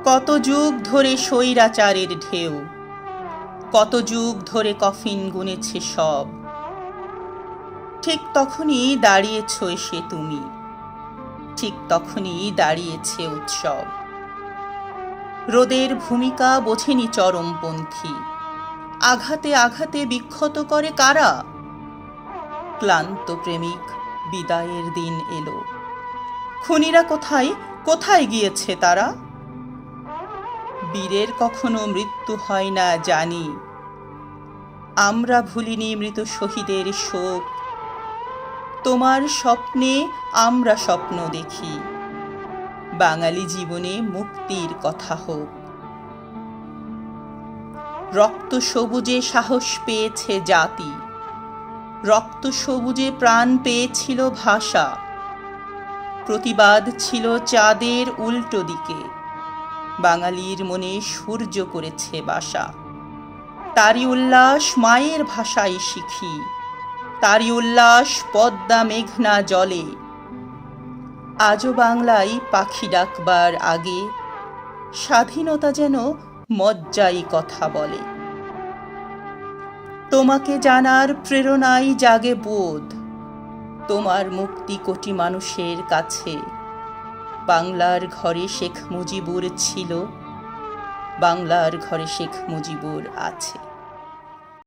কত যুগ ধরে স্বৈরাচারের ঢেউ, কত যুগ ধরে কফিন গুনেছে সব। ঠিক তখনই দাঁড়িয়েছ এসে তুমি, ঠিক তখনই দাঁড়িয়েছে উৎসব। রোদের ভূমিকা বোঝেনি চরমপন্থী, আঘাতে আঘাতে বিক্ষত করে কারা। ক্লান্ত প্রেমিক বিদায়ের দিন এলো, খুনিরা কোথায় কোথায় গিয়েছে তারা। বীরের কখনো মৃত্যু হয় না জানি, আমরা ভুলিনি মৃত শহীদের শোক। তোমার স্বপ্নে আমরা স্বপ্ন দেখি, বাঙালি জীবনে মুক্তির কথা হোক। রক্ত সবুজে সাহস পেয়েছে জাতি, রক্ত সবুজে প্রাণ পেয়েছিল ভাষা। প্রতিবাদ ছিল চাঁদের উল্টো দিকে, বাঙালির মনে সূর্য করেছে বাসা। তারই উল্লাস মায়ের ভাষায় শিখি, তারই উল্লাস পদ্মা মেঘনা জলে। আজও বাংলায় পাখি ডাকবার আগে স্বাধীনতা যেন মজ্জাই কথা বলে। তোমাকে জানার প্রেরণাই জাগে বোধ, তোমার মুক্তি কোটি মানুষের কাছে। বাংলার ঘরে শেখ মুজিবুর ছিল, বাংলার ঘরে শেখ মুজিবুর আছে।